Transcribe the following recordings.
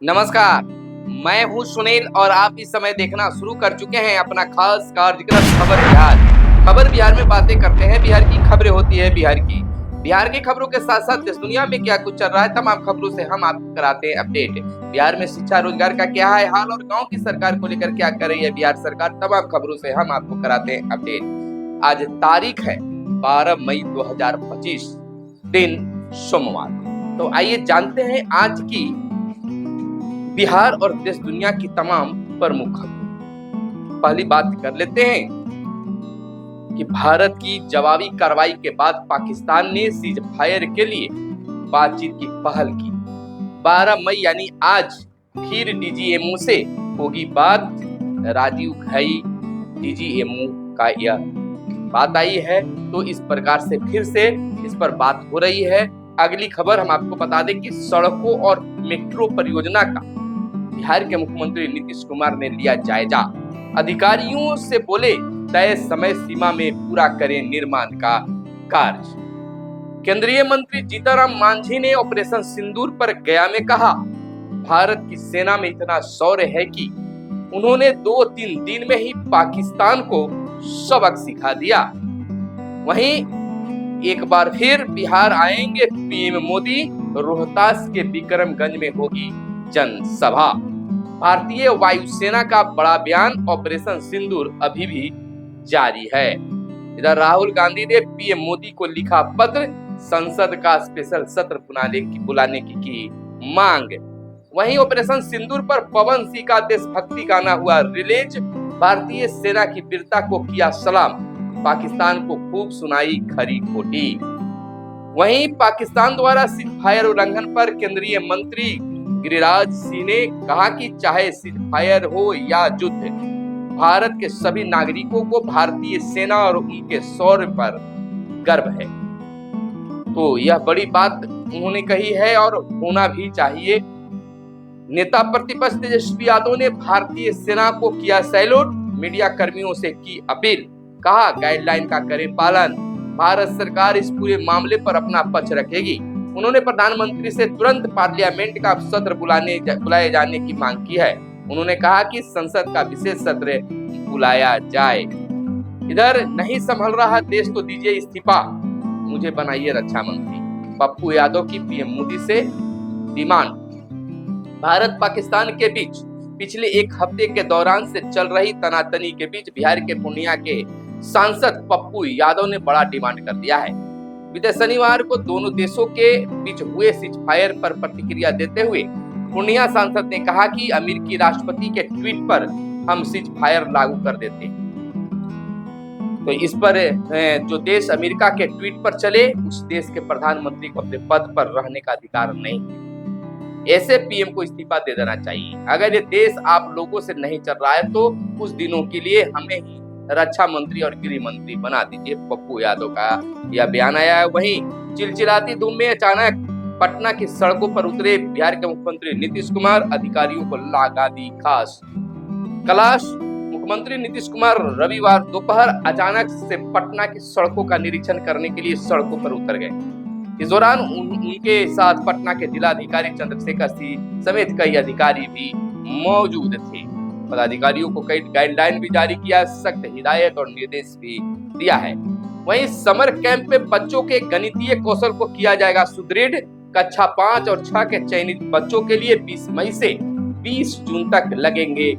नमस्कार, मैं हूं सुनील और आप इस समय देखना शुरू कर चुके हैं अपना खास कार्यक्रम खबर बिहार। खबर बिहार में बातें करते हैं, बिहार की खबरें होती है बिहार की। बिहार की खबरों के साथ साथ देश दुनिया में क्या कुछ चल रहा है, तमाम खबरों से हम आपको कराते हैं अपडेट। बिहार में शिक्षा रोजगार का क्या है हाल और गाँव की सरकार को लेकर क्या कर रही है बिहार सरकार, तमाम खबरों से हम आपको कराते हैं अपडेट। आज तारीख है 12 मई 2025, दिन सोमवार। तो आइए जानते हैं आज की बिहार और देश दुनिया की तमाम प्रमुख खबरें। पहली बात कर लेते हैं कि भारत की जवाबी कार्रवाई के बाद पाकिस्तान ने सीज फायर के लिए बातचीत की पहल की। 12 मई यानी आज फिर डीजीएमओ से होगी बात। राजीव घई डीजीएमओ का यह बात आई है, तो इस प्रकार से फिर से इस पर बात हो रही है। अगली खबर हम आपको बता दें कि सड़कों और मेट्रो परियोजना का बिहार के मुख्यमंत्री नीतीश कुमार ने लिया जायजा। अधिकारियों से बोले तय समय सीमा में पूरा करें निर्माण का कार्य। केंद्रीय मंत्री जीतनराम मांझी ने ऑपरेशन सिंदूर पर गया में कहा, भारत की सेना में इतना शौर्य है कि उन्होंने 2-3 दिन में ही पाकिस्तान को सबक सिखा दिया। वहीं एक बार फिर बिहार आएंगे पीएम मोदी, रोहतास के विक्रमगंज में होगी जनसभा। भारतीय वायुसेना का बड़ा बयान, ऑपरेशन सिंदूर अभी भी जारी है। इधर राहुल गांधी ने पीएम मोदी को लिखा पत्र, संसद का स्पेशल सत्र बुलाने की मांग। वहीं ऑपरेशन सिंदूर पर पवन सिंह का देशभक्ति गाना हुआ रिलीज। भारतीय सेना की वीरता को किया सलाम, पाकिस्तान को खूब सुनाई खरी खोटी। वहीं पाकिस्तान द्वारा सीज फायर उल्लंघन पर केंद्रीय मंत्री गिरिराज सिंह ने कहा कि चाहे सीज फायर हो या युद्ध, भारत के सभी नागरिकों को भारतीय सेना और उनके शौर्य पर गर्व है। तो यह बड़ी बात उन्होंने कही है और होना भी चाहिए। नेता प्रतिपक्ष तेजस्वी यादव ने भारतीय सेना को किया सैल्यूट, मीडिया कर्मियों से की अपील, कहा गाइडलाइन का करें पालन, भारत सरकार इस पूरे मामले पर अपना पक्ष रखेगी। उन्होंने प्रधानमंत्री से तुरंत पार्लियामेंट का सत्र बुलाए जाने की मांग की है। उन्होंने कहा कि संसद का विशेष सत्र बुलाया जाए। इधर नहीं संभल रहा देश तो दीजिए इस्तीफा, मुझे बनाइए रक्षा मंत्री, पप्पू यादव की पीएम मोदी से डिमांड। भारत पाकिस्तान के बीच पिछले एक हफ्ते के दौरान से चल रही तनातनी के बीच बिहार के पूर्णिया के सांसद पप्पू यादव ने बड़ा डिमांड कर दिया है। बीते शनिवार को दोनों देशों के बीच हुए सीज फायर पर प्रतिक्रिया देते हुए पूर्णिया सांसद ने कहा कि अमेरिकी राष्ट्रपति के ट्वीट पर हम सीज फायर लागू कर देते हैं। तो इस पर जो देश अमेरिका के ट्वीट पर चले, उस देश के प्रधानमंत्री को अपने पद पर रहने का अधिकार नहीं है। ऐसे पीएम को इस्तीफा दे देना चाहिए। अगर ये देश आप लोगों से नहीं चल रहा है तो कुछ दिनों के लिए हमें ही रक्षा मंत्री और गृह मंत्री बना दीजिए। पप्पू यादव का यह बयान आया है। वहीं चिलचिलाती धूप में अचानक पटना की सड़कों पर उतरे बिहार के मुख्यमंत्री नीतीश कुमार, अधिकारियों को लगा दी खास क्लास। मुख्यमंत्री नीतीश कुमार रविवार दोपहर अचानक से पटना की सड़कों का निरीक्षण करने के लिए सड़कों पर उतर गए। इस दौरान उनके साथ पटना के जिलाधिकारी चंद्रशेखर सिंह समेत कई अधिकारी भी मौजूद थे। पदाधिकारियों को कई गाइडलाइन भी जारी किया, सख्त हिदायत और निर्देश भी दिया है। वहीं समर कैंप में बच्चों के गणितीय कौशल को किया जाएगा सुदृढ़। कक्षा 5 और 6 के चयनित बच्चों के लिए 20 मई से 20 जून तक लगेंगे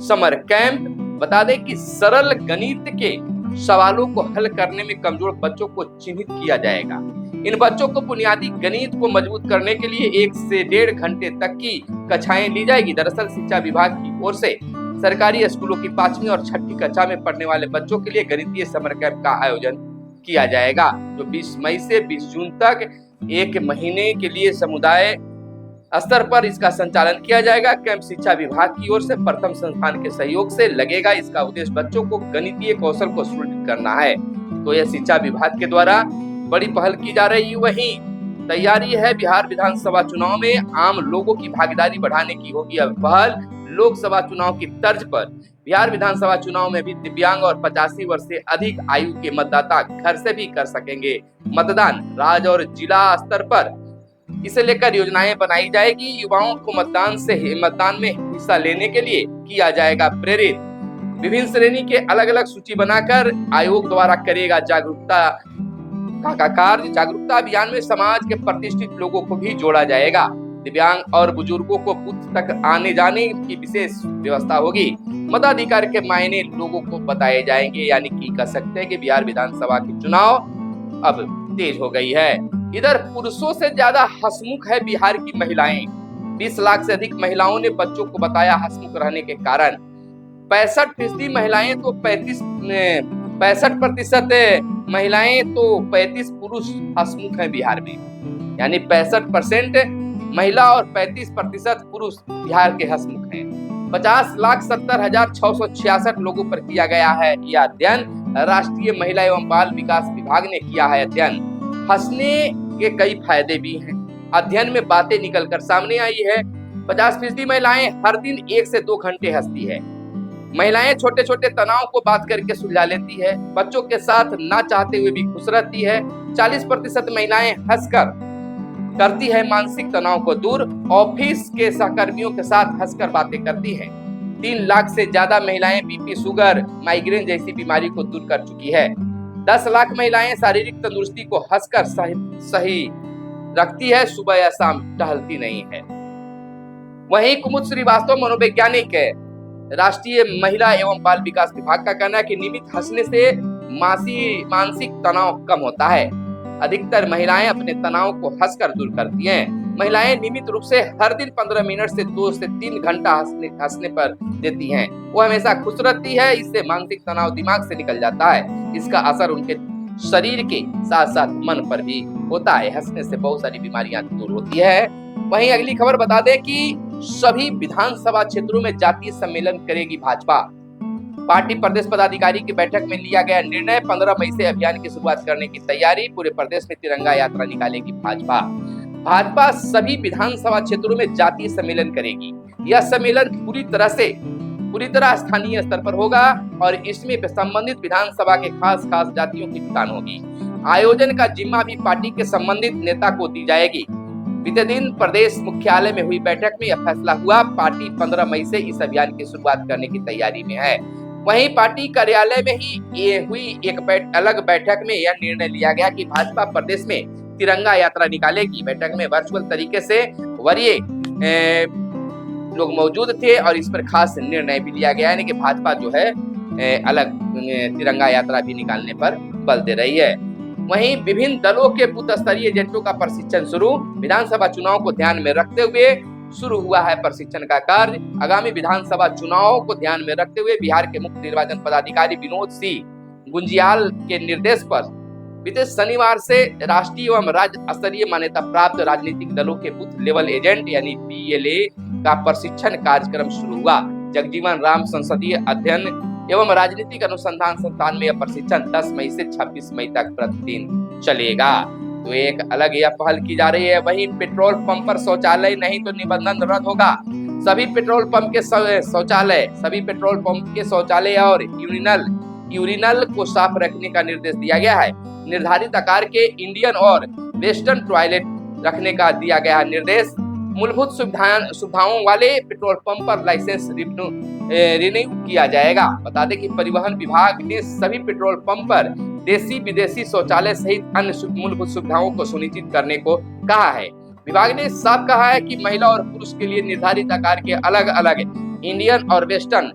समर कैंप। बता दें कि सरल गणित के सवालों को हल करने में कमजोर बच्चों को चिन्हित किया जाएगा। इन बच्चों को बुनियादी गणित को मजबूत करने के लिए 1 से 1.5 घंटे तक की कक्षाएं ली जाएगी। दरअसल शिक्षा विभाग की ओर से सरकारी स्कूलों की 5वीं और 6वीं कक्षा में पढ़ने वाले बच्चों के लिए गणितीय समर कैंप का आयोजन किया जाएगा, जो 20 मई से 20 जून तक 1 महीने के लिए समुदाय स्तर पर इसका संचालन किया जाएगा। कैंप शिक्षा विभाग की ओर से प्रथम संस्थान के सहयोग से लगेगा। इसका उद्देश्य बच्चों को गणितीय कौशल को सुदृढ़ करना है। तो यह शिक्षा विभाग के द्वारा बड़ी पहल की जा रही है। वहीं तैयारी है बिहार विधानसभा चुनाव में आम लोगों की भागीदारी बढ़ाने की होगी अब पहल। लोकसभा चुनाव की तर्ज पर बिहार विधानसभा चुनाव में भी दिव्यांग और 85 वर्ष से अधिक आयु के मतदाता घर से भी कर सकेंगे मतदान। राज्य और जिला स्तर पर इसे लेकर योजनाएं बनाई जाएगी। युवाओं को मतदान में हिस्सा लेने के लिए किया जाएगा प्रेरित। विभिन्न श्रेणी के अलग अलग सूची बनाकर आयोग द्वारा करेगा जागरूकता का कार्य। जागरूकता अभियान में समाज के प्रतिष्ठित लोगों को भी जोड़ा जाएगा। दिव्यांग और बुजुर्गों को बूथ तक आने जाने की विशेष व्यवस्था होगी। मताधिकार के मायने लोगों को बताए जाएंगे। यानी कि कह सकते हैं कि बिहार विधानसभा के चुनाव अब तेज हो गई है। इधर पुरुषों से ज्यादा हंसमुख है बिहार की महिलाएं। 20 लाख से अधिक महिलाओं ने बच्चों को बताया हंसमुख रहने के कारण। 65% महिलाएं तो 65% महिलाएं तो 35 पुरुष हंसमुख हैं बिहार में। यानी 65% महिला और 35% पुरुष बिहार के हंसमुख हैं। 50,70,666 लोगों पर किया गया है यह अध्ययन। राष्ट्रीय महिला एवं बाल विकास विभाग ने किया है अध्ययन। हंसने के कई फायदे भी हैं। अध्ययन में बातें निकलकर सामने आई है। 50% महिलाएं हर दिन 1 से 2 घंटे हंसती है। महिलाएं छोटे छोटे तनाव को बात करके सुलझा लेती है। बच्चों के साथ ना चाहते हुए भी खुश रहती है। 40% महिलाएं हंसकर करती है मानसिक तनाव को दूर। ऑफिस के सहकर्मियों के साथ हंसकर बातें करती हैं। 3 लाख से ज्यादा महिलाएं बीपी, शुगर, माइग्रेन जैसी बीमारी को दूर कर चुकी है। 10 लाख महिलाएं शारीरिक तंदुरुस्ती को हंसकर सही रखती है। सुबह या शाम टहलती नहीं है। वहीं कुमुद श्रीवास्तव मनोवैज्ञानिक है, राष्ट्रीय महिला एवं बाल विकास विभाग का कहना है कि नियमित हंसने से मानसिक तनाव कम होता है। अधिकतर महिलाएं अपने तनाव को हंसकर दूर करती हैं। महिलाएं नियमित रूप से हर दिन 15 मिनट से 2 से 3 घंटा हंसने पर देती हैं। वो हमेशा खुश रहती है। इससे मानसिक तनाव दिमाग से निकल जाता है। इसका असर उनके शरीर के साथ साथ मन पर भी होता है। हंसने से बहुत सारी बीमारियां दूर होती है। वहीं अगली खबर बता दें कि सभी विधानसभा क्षेत्रों में जातीय सम्मेलन करेगी भाजपा। पार्टी प्रदेश पदाधिकारी की बैठक में लिया गया निर्णय। 15 मई से अभियान की शुरुआत करने की तैयारी। पूरे प्रदेश में तिरंगा यात्रा निकालेगी भाजपा। भाजपा सभी विधानसभा क्षेत्रों में जातीय सम्मेलन करेगी। यह सम्मेलन पूरी तरह स्थानीय स्तर पर होगा और इसमें संबंधित विधानसभा के खास जातियों की जुटान होगी। आयोजन का जिम्मा भी पार्टी के संबंधित नेता को दी जाएगी। बीते दिन प्रदेश मुख्यालय में हुई बैठक में यह फैसला हुआ। पार्टी 15 मई से इस अभियान की शुरुआत करने की तैयारी में है। वहीं पार्टी कार्यालय में ही हुई एक अलग बैठक में यह निर्णय लिया गया कि भाजपा प्रदेश में तिरंगा यात्रा निकालेगी। बैठक में वर्चुअल तरीके से वरीय लोग मौजूद थे और इस पर खास निर्णय भी लिया गया है कि भाजपा जो है अलग तिरंगा यात्रा भी निकालने पर बल दे रही है। वहीं विभिन्न दलों के बूथ स्तरीय एजेंटों का प्रशिक्षण शुरू। विधानसभा चुनाव को ध्यान में रखते हुए शुरू हुआ है प्रशिक्षण का कार्य। आगामी विधानसभा चुनाव को ध्यान में रखते हुए बिहार के मुख्य निर्वाचन पदाधिकारी विनोद सिंह गुंजियाल के निर्देश पर बीते शनिवार से राष्ट्रीय एवं राज्य स्तरीय मान्यता प्राप्त राजनीतिक दलों के बूथ लेवल एजेंट यानी BLA का प्रशिक्षण कार्यक्रम शुरू हुआ। जगजीवन राम संसदीय अध्ययन एवं राजनीतिक अनुसंधान संस्थान में यह प्रशिक्षण 10 मई से 26 मई तक प्रतिदिन चलेगा। तो एक अलग यह पहल की जा रही है। वहीं पेट्रोल पंप पर शौचालय नहीं तो निबंधन रद्द होगा। सभी पेट्रोल पंप के शौचालय और यूरिनल को साफ रखने का निर्देश दिया गया है। निर्धारित आकार के इंडियन और वेस्टर्न टॉयलेट रखने का दिया गया है निर्देश। मूलभूत सुविधाओं वाले पेट्रोल पंप पर लाइसेंस रिन्यू किया जाएगा। बता दें कि परिवहन विभाग ने सभी पेट्रोल पंप पर देसी विदेशी शौचालय सहित अन्य मूलभूत सुविधाओं को सुनिश्चित करने को कहा है। विभाग ने साफ कहा है कि महिला और पुरुष के लिए निर्धारित आकार के अलग अलग इंडियन और वेस्टर्न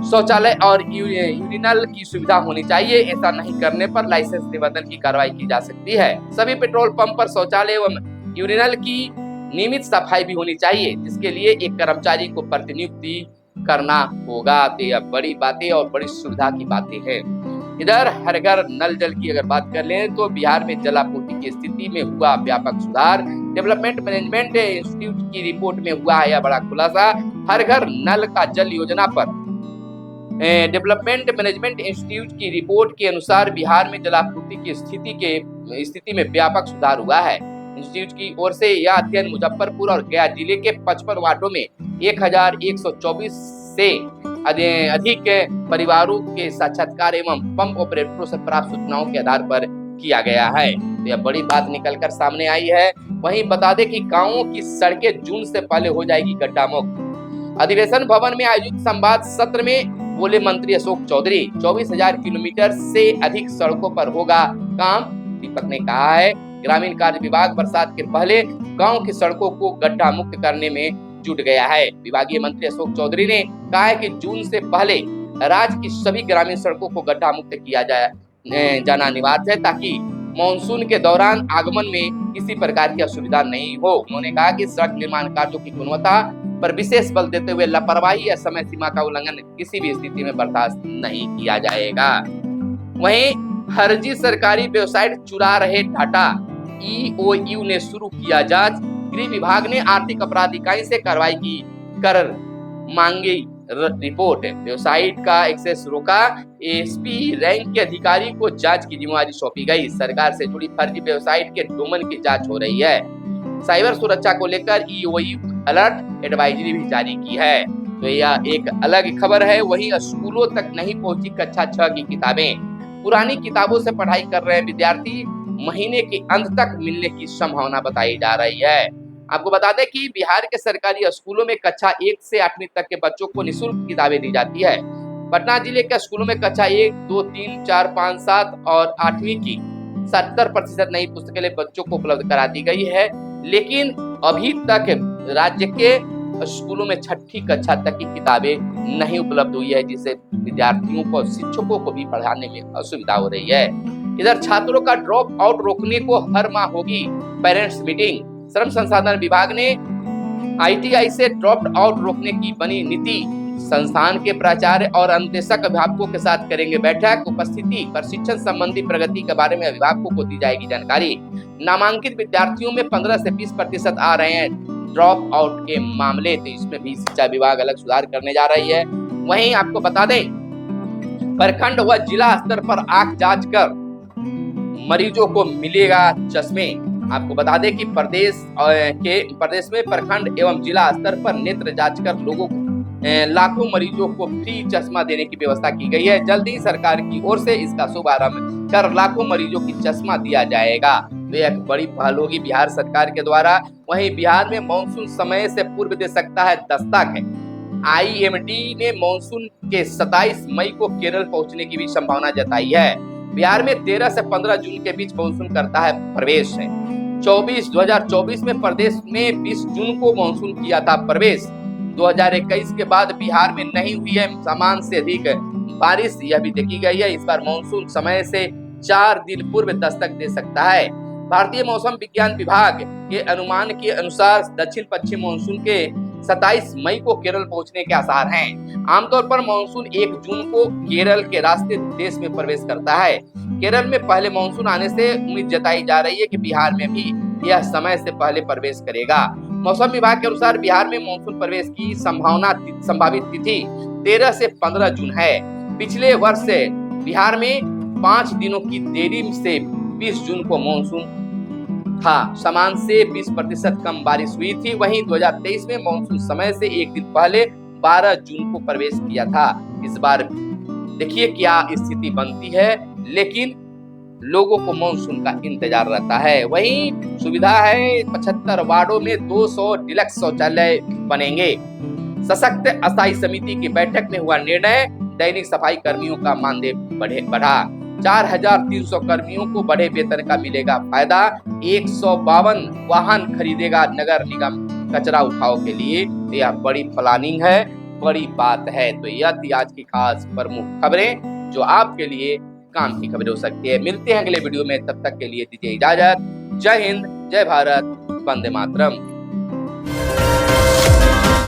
शौचालय और यूरिनल की सुविधा होनी चाहिए। ऐसा नहीं करने पर लाइसेंस निबंधन की कार्रवाई की जा सकती है। सभी पेट्रोल पंप पर शौचालय एवं यूरिनल की नियमित सफाई भी होनी चाहिए, जिसके लिए एक कर्मचारी को प्रतिनियुक्ति करना होगा। तो यह बड़ी बातें और बड़ी सुविधा की बातें हैं। इधर हर घर नल जल की अगर बात कर लें तो बिहार में जलापूर्ति की स्थिति में हुआ व्यापक सुधार। डेवलपमेंट मैनेजमेंट इंस्टीट्यूट की रिपोर्ट में हुआ है यह बड़ा खुलासा। हर घर नल का जल योजना पर डेवलपमेंट मैनेजमेंट इंस्टीट्यूट की रिपोर्ट के अनुसार बिहार में जलापूर्ति की स्थिति में व्यापक सुधार हुआ है। इंस्टीट्यूट की ओर से यह अध्ययन मुजफ्फरपुर और गया जिले के 55 वार्डों में 1124 से अधिक परिवारों के साक्षात्कार एवं पंप ऑपरेटरों से प्राप्त सूचनाओं के आधार पर किया गया है। तो यह बड़ी बात निकलकर सामने आई है। वहीं बता दें कि गांवों की सड़कें जून से पहले हो जाएगी गड्ढा मुक्त। अधिवेशन भवन में आयोजित संवाद सत्र में बोले मंत्री अशोक चौधरी, 24,000 किलोमीटर से अधिक सड़कों पर होगा काम। दीपक ने कहा है ग्रामीण कार्य विभाग बरसात के पहले गांव की सड़कों को गड्ढा मुक्त करने में जुट गया है। विभागीय मंत्री अशोक चौधरी ने कहा है कि जून से पहले राज्य की सभी ग्रामीण सड़कों को गड्ढा मुक्त किया जाना अनिवार्य है, ताकि मानसून के दौरान आगमन में किसी प्रकार की असुविधा नहीं हो। उन्होंने कहा कि सड़क निर्माण कार्यों की गुणवत्ता पर विशेष बल देते हुए लापरवाही या समय सीमा का उल्लंघन किसी भी स्थिति में बर्दाश्त नहीं किया जाएगा। वहीं फर्जी सरकारी वेबसाइट चुरा रहे डाटा, ईओयू ने शुरू किया जांच। गृह विभाग ने आर्थिक अपराध इकाई से कार्रवाई की कर मांगी रिपोर्ट। वेबसाइट का एक्सेस रोका, एसपी रैंक के अधिकारी को जांच की जिम्मेदारी सौंपी गई। सरकार से जुड़ी फर्जी वेबसाइट के डोमेन की जांच हो रही है। साइबर सुरक्षा को लेकर ईओयू अलर्ट एडवाइजरी भी जारी की है। तो यह एक अलग खबर है। वहीं स्कूलों तक नहीं पहुंची कक्षा 6 की किताबें। पुरानी किताबों से पढ़ाई कर रहे विद्यार्थी महीने के अंत तक मिलने की संभावना बताई जा रही है। आपको बता दें कि बिहार के सरकारी स्कूलों में कक्षा 1 से 8वीं तक के बच्चों को निःशुल्क किताबें दी जाती है। पटना जिले के स्कूलों में कक्षा 1, 2, 3, 4, 5, 7 और 8वीं की 70% नई पुस्तकें बच्चों को उपलब्ध करा दी गई है। लेकिन अभी तक राज्य के स्कूलों में 6ठी कक्षा तक की किताबें नहीं उपलब्ध हुई है, जिससे विद्यार्थियों को, शिक्षकों को भी पढ़ाने में असुविधा हो रही है। इधर छात्रों का ड्रॉप आउट रोकने को हर माह होगी पेरेंट्स मीटिंग। श्रम संसाधन विभाग ने आईटीआई से ड्रॉप आउट रोकने की बनी नीति। संस्थान के प्राचार्य और अनुदेशक अभिभावकों के साथ करेंगे बैठक। उपस्थिति, प्रशिक्षण संबंधी प्रगति के बारे में अभिभावकों को दी जाएगी जानकारी। नामांकित विद्यार्थियों में 15 से 20% आ रहे हैं ड्रॉप आउट के मामले, तो इसमें भी शिक्षा विभाग अलग सुधार करने जा रही है। वहीं आपको बता दें प्रखंड व जिला स्तर पर आंख जांच कर मरीजों को मिलेगा चश्मे। आपको बता दें कि प्रदेश में प्रखंड एवं जिला स्तर पर नेत्र जांच कर लोगों को लाखों मरीजों को फ्री चश्मा देने की व्यवस्था की गई है। जल्द ही सरकार की ओर से इसका शुभारंभ कर लाखों मरीजों की चश्मा दिया जाएगा। तो एक बड़ी पहल होगी बिहार सरकार के द्वारा। वहीं बिहार में मानसून समय से पूर्व दे सकता है दस्तक है। आईएमडी ने मानसून के 27 मई को केरल पहुंचने की भी संभावना जताई है। बिहार में 13 से 15 जून के बीच मानसून करता है प्रवेश। 2024 में प्रदेश में 20 जून को मानसून किया था प्रवेश। 2021 के बाद बिहार में नहीं हुई है सामान्य से अधिक बारिश, यह भी देखी गई है। इस बार मानसून समय से 4 दिन पूर्व दस्तक दे सकता है। भारतीय मौसम विज्ञान विभाग के अनुमान के अनुसार दक्षिण पश्चिम मानसून के 27 मई को केरल पहुंचने के आसार हैं। आमतौर पर मानसून 1 जून को केरल के रास्ते देश में प्रवेश करता है। केरल में पहले मानसून आने से उम्मीद जताई जा रही है कि बिहार में भी यह समय से पहले प्रवेश करेगा। मौसम विभाग के अनुसार बिहार में मानसून प्रवेश की संभावित तिथि 13 से 15 जून है। पिछले वर्ष से बिहार में 5 दिनों की देरी से 20 जून को मानसून था। सामान्य से 20% कम बारिश हुई थी। वहीं 2023 में मानसून समय से 1 दिन पहले 12 जून को प्रवेश किया था। इस बार देखिए क्या स्थिति बनती है, लेकिन लोगों को मानसून का इंतजार रहता है। वहीं सुविधा है 75 वार्डों में 200 डिलक्स शौचालय बनेंगे। सशक्त अस्थायी समिति की बैठक में हुआ निर्णय। दैनिक सफाई कर्मियों का मानदेय बढ़ा। 4,300 कर्मियों को बढ़े वेतन का मिलेगा फायदा। 152 वाहन खरीदेगा नगर निगम कचरा उठाव के लिए। यह बड़ी प्लानिंग है, बड़ी बात है। तो यह थी आज की खास प्रमुख खबरें जो आपके लिए काम की खबरें हो सकती है। मिलते हैं अगले वीडियो में, तब तक के लिए दीजिए इजाजत। जय हिंद, जय भारत, वंदे मातरम।